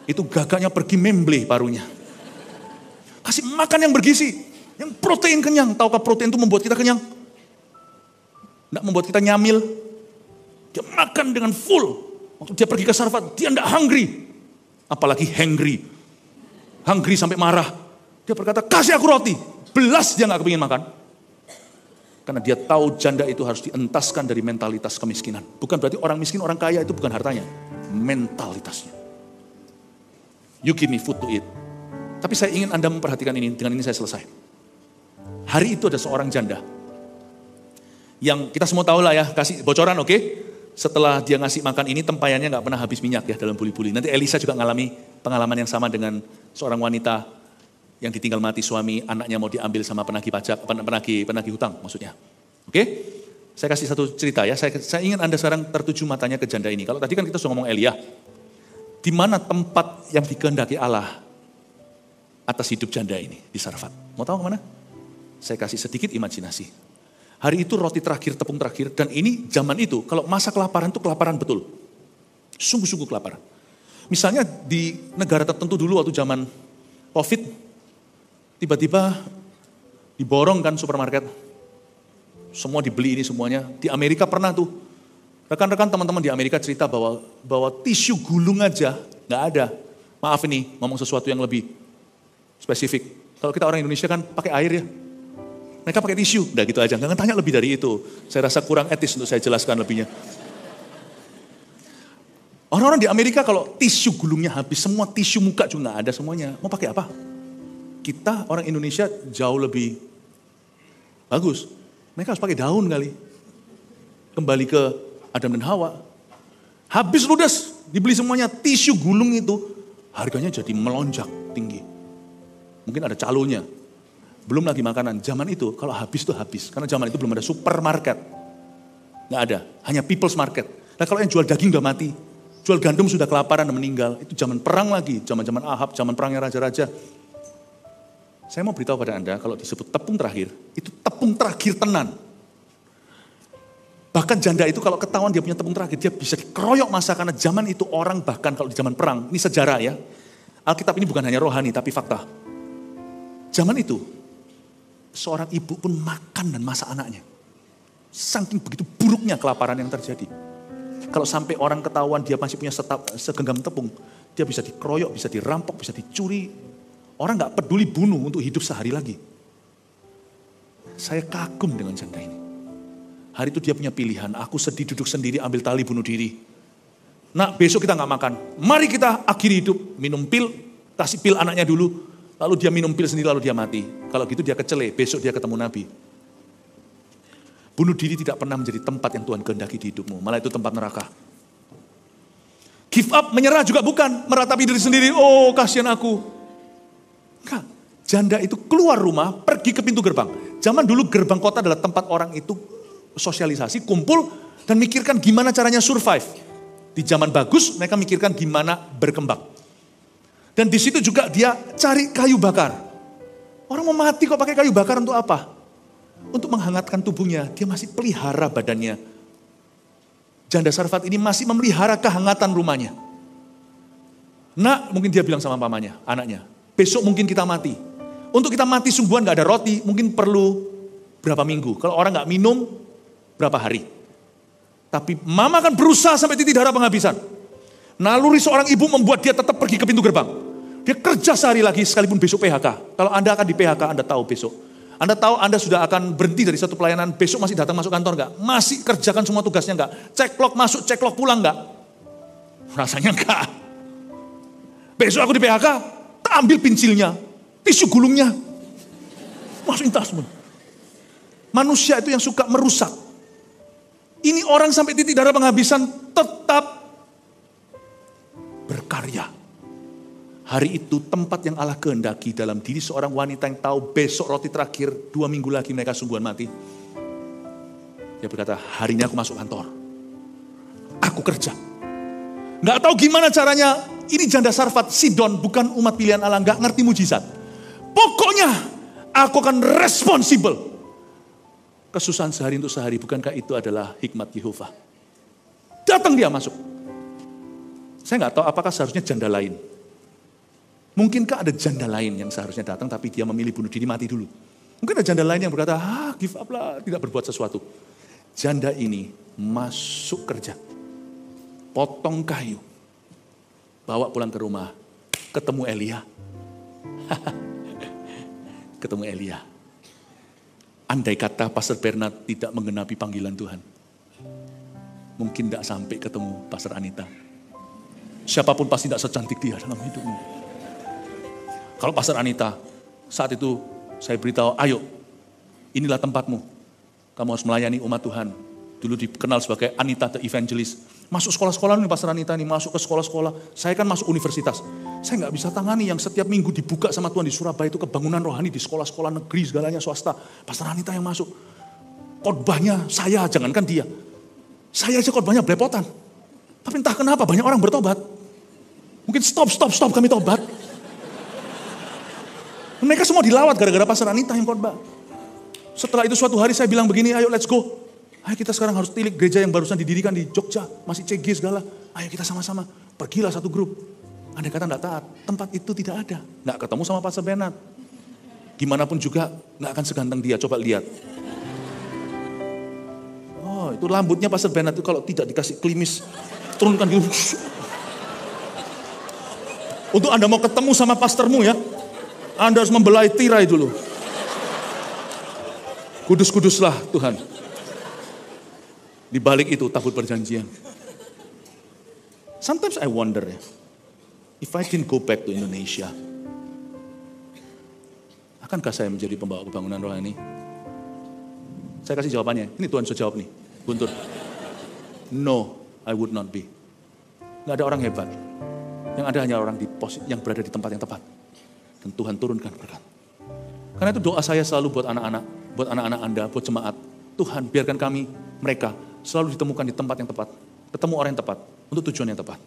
Itu gagaknya pergi memble parunya. Kasih makan yang bergizi. Yang protein kenyang. Tahukah protein itu membuat kita kenyang? Tidak membuat kita nyamil. Dia makan dengan full. Waktu dia pergi ke Sarfat, dia tidak hungry. Apalagi hangry. Hungry sampai marah. Dia berkata, kasih aku roti. Belas dia gak kepingin makan. Karena dia tahu janda itu harus dientaskan dari mentalitas kemiskinan. Bukan berarti orang miskin, orang kaya itu bukan hartanya. Mentalitasnya. You give me food to eat. Tapi saya ingin Anda memperhatikan ini, dengan ini saya selesai. Hari itu ada seorang janda. Yang kita semua tahu lah ya, kasih bocoran oke? Setelah dia ngasih makan ini, tempayannya gak pernah habis minyak ya dalam buli-buli. Nanti Elisa juga ngalami pengalaman yang sama dengan seorang wanita yang ditinggal mati suami, anaknya mau diambil sama penagih pajak, penagih hutang maksudnya. Oke? Saya kasih satu cerita ya, saya ingin Anda sekarang tertuju matanya ke janda ini. Kalau tadi kan kita sudah ngomong Elia, di mana tempat yang dikehendaki Allah atas hidup janda ini di Sarfat? Mau tahu kemana? Saya kasih sedikit imajinasi. Hari itu roti terakhir, tepung terakhir, dan ini zaman itu, kalau masa kelaparan itu kelaparan betul. Sungguh-sungguh kelaparan. Misalnya di negara tertentu dulu waktu zaman COVID, tiba-tiba diborong kan supermarket. Semua dibeli ini semuanya. Di Amerika pernah tuh. Rekan-rekan teman-teman di Amerika cerita bahwa tisu gulung aja nggak ada. Maaf ini, ngomong sesuatu yang lebih spesifik. Kalau kita orang Indonesia kan pakai air ya. Mereka pakai tisu, udah gitu aja. Jangan tanya lebih dari itu. Saya rasa kurang etis untuk saya jelaskan lebihnya. Orang-orang di Amerika kalau tisu gulungnya habis, semua tisu muka juga nggak ada semuanya. Mau pakai apa? Kita orang Indonesia jauh lebih bagus. Mereka harus pakai daun kali. Kembali ke Adam dan Hawa. Habis ludes, dibeli semuanya. Tisu gulung itu harganya jadi melonjak tinggi. Mungkin ada calonnya. Belum lagi makanan. Zaman itu kalau habis itu habis. Karena zaman itu belum ada supermarket. Nggak ada. Hanya people's market. Nah kalau yang jual daging udah mati. Jual gandum sudah kelaparan dan meninggal. Itu zaman perang lagi. Zaman-zaman Ahab. Zaman perangnya raja-raja. Saya mau beritahu pada Anda. Kalau disebut tepung terakhir. Itu tepung terakhir tenan. Bahkan janda itu kalau ketahuan dia punya tepung terakhir, dia bisa dikeroyok masa, karena zaman itu orang bahkan kalau di zaman perang, ini sejarah ya. Alkitab ini bukan hanya rohani tapi fakta. Zaman itu, seorang ibu pun makan dan masak anaknya. Saking begitu buruknya kelaparan yang terjadi. Kalau sampai orang ketahuan dia masih punya segenggam tepung, dia bisa dikeroyok, bisa dirampok, bisa dicuri. Orang gak peduli bunuh untuk hidup sehari lagi. Saya kagum dengan janda ini. Hari itu dia punya pilihan, aku sedih duduk sendiri ambil tali bunuh diri. Nah besok kita gak makan, mari kita akhiri hidup, minum pil, kasih pil anaknya dulu, lalu dia minum pil sendiri lalu dia mati. Kalau gitu dia kecele, besok dia ketemu Nabi. Bunuh diri tidak pernah menjadi tempat yang Tuhan kehendaki di hidupmu, malah itu tempat neraka. Give up, menyerah juga bukan, meratapi diri sendiri, oh kasihan aku. Enggak, janda itu keluar rumah, pergi ke pintu gerbang. Zaman dulu gerbang kota adalah tempat orang itu sosialisasi, kumpul, dan mikirkan gimana caranya survive. Di zaman bagus, mereka mikirkan gimana berkembang. Dan di situ juga dia cari kayu bakar. Orang mau mati kok pakai kayu bakar untuk apa? Untuk menghangatkan tubuhnya, dia masih pelihara badannya. Janda Sarfat ini masih memelihara kehangatan rumahnya. Nak, mungkin dia bilang sama pamannya, anaknya, besok mungkin kita mati. Untuk kita mati sungguhan gak ada roti, mungkin perlu berapa minggu. Kalau orang gak minum, berapa hari. Tapi mama akan berusaha sampai titik darah penghabisan. Naluri seorang ibu membuat dia tetap pergi ke pintu gerbang. Dia kerja sehari lagi sekalipun besok PHK. Kalau Anda akan di PHK, Anda tahu besok. Anda tahu Anda sudah akan berhenti dari satu pelayanan, besok masih datang masuk kantor enggak? Masih kerjakan semua tugasnya enggak? Cek log masuk, cek log pulang enggak? Rasanya enggak. Besok aku di PHK, ambil pensilnya, tisu gulungnya, masukin tasmu. Manusia itu yang suka merusak. Ini orang sampai titik darah penghabisan tetap berkarya. Hari itu tempat yang Allah kehendaki dalam diri seorang wanita yang tahu besok roti terakhir, 2 minggu lagi mereka sungguhan mati. Dia berkata, hari ini aku masuk kantor. Aku kerja. Gak tahu gimana caranya, ini janda Sarfat, Sidon, bukan umat pilihan Allah, gak ngerti mujizat. Pokoknya aku akan responsibel. Kesusahan sehari untuk sehari, bukankah itu adalah hikmat Yehova? Datang dia masuk. Saya gak tahu apakah seharusnya janda lain. Mungkinkah ada janda lain yang seharusnya datang tapi dia memilih bunuh diri mati dulu. Mungkin ada janda lain yang berkata, give up lah, tidak berbuat sesuatu. Janda ini masuk kerja. Potong kayu. Bawa pulang ke rumah. Ketemu Elia. Ketemu Elia. Andai kata Pastor Bernard tidak menggenapi panggilan Tuhan. Mungkin tidak sampai ketemu Pastor Anita. Siapapun pasti tidak secantik dia dalam hidupmu. Kalau Pastor Anita, saat itu saya beritahu, ayo, inilah tempatmu. Kamu harus melayani umat Tuhan. Dulu dikenal sebagai Anita the Evangelist. Masuk sekolah-sekolah nih Pastor Anita nih, masuk ke sekolah-sekolah. Saya kan masuk universitas. Saya nggak bisa tangani yang setiap minggu dibuka sama Tuhan di Surabaya itu kebangunan rohani di sekolah-sekolah negeri segalanya swasta. Pastor Anita yang masuk. Khotbahnya saya, jangankan dia. Saya aja khotbahnya belepotan. Tapi entah kenapa banyak orang bertobat. Mungkin stop kami tobat. Mereka semua dilawat gara-gara Pastor Anita yang khotbah. Setelah itu suatu hari saya bilang begini, ayo let's go. Ayo kita sekarang harus tilik gereja yang barusan didirikan di Jogja. Masih CG segala. Ayo kita sama-sama. Pergilah satu grup. Andai kata enggak taat, tempat itu tidak ada. Enggak ketemu sama Pastor Bernard. Gimana pun juga enggak akan seganteng dia. Coba lihat. Oh itu rambutnya Pastor Bernard itu kalau tidak dikasih klimis. Turunkan gitu. Untuk Anda mau ketemu sama pastormu ya. Anda harus membelai tirai dulu. Kudus-kuduslah Tuhan. Di balik itu tabut perjanjian. Sometimes I wonder ya, if I can go back to Indonesia, akankah saya menjadi pembawa kebangunan rohani? Saya kasih jawabannya. Ini Tuhan sudah jawab nih, Guntur. No, I would not be. Gak ada orang hebat. Yang ada hanya orang yang berada di tempat yang tepat. Dan Tuhan turunkan berkat. Karena itu doa saya selalu buat anak-anak Anda, buat jemaat. Tuhan biarkan kami, mereka selalu ditemukan di tempat yang tepat. Ketemu orang yang tepat, untuk tujuan yang tepat.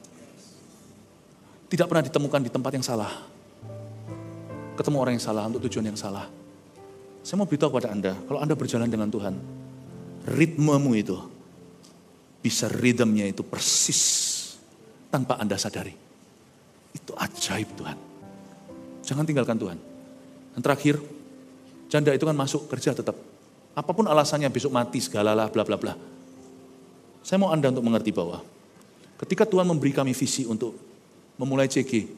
Tidak pernah ditemukan di tempat yang salah. Ketemu orang yang salah, untuk tujuan yang salah. Saya mau beritahu kepada Anda, kalau Anda berjalan dengan Tuhan, ritmemu itu bisa ritmenya itu persis tanpa Anda sadari. Itu ajaib Tuhan. Jangan tinggalkan Tuhan. Dan terakhir, janda itu kan masuk kerja tetap. Apapun alasannya besok mati segala lah bla bla bla. Saya mau Anda untuk mengerti bahwa ketika Tuhan memberi kami visi untuk memulai CG,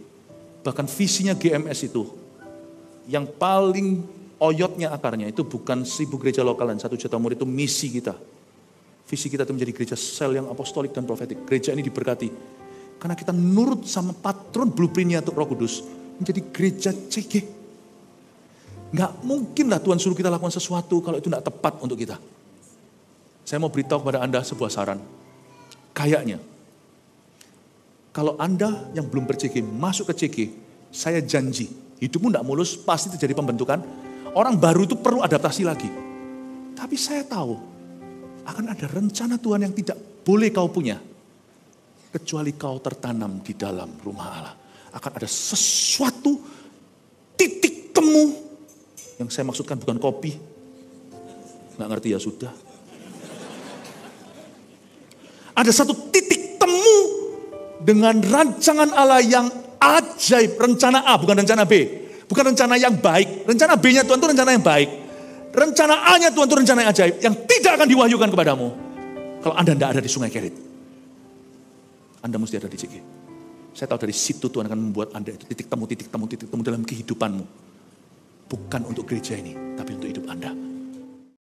bahkan visinya GMS itu, yang paling oyotnya akarnya itu bukan 1000 gereja lokal dan 1 juta murid, itu misi kita. Visi kita itu menjadi gereja sel yang apostolik dan profetik. Gereja ini diberkati karena kita nurut sama patron blueprintnya untuk Roh Kudus, menjadi gereja CG. Nggak mungkin lah Tuhan suruh kita lakukan sesuatu kalau itu nggak tepat untuk kita. Saya mau beritahu kepada Anda sebuah saran. Kayaknya, kalau Anda yang belum ber-CG masuk ke CG, saya janji, hidupmu nggak mulus, pasti terjadi pembentukan. Orang baru itu perlu adaptasi lagi. Tapi saya tahu, akan ada rencana Tuhan yang tidak boleh kau punya. Kecuali kau tertanam di dalam rumah Allah. Akan ada sesuatu titik temu. Yang saya maksudkan bukan kopi. Nggak ngerti ya sudah. Ada satu titik temu dengan rancangan Allah yang ajaib. Rencana A bukan rencana B. Bukan rencana yang baik. Rencana B-nya Tuhan itu rencana yang baik. Rencana A-nya Tuhan itu rencana yang ajaib. Yang tidak akan diwahyukan kepadamu. Kalau Anda tidak ada di Sungai Kerit. Anda mesti ada di CG. Saya tahu dari situ Tuhan akan membuat Anda itu titik temu dalam kehidupanmu. Bukan untuk gereja ini, tapi untuk hidup Anda.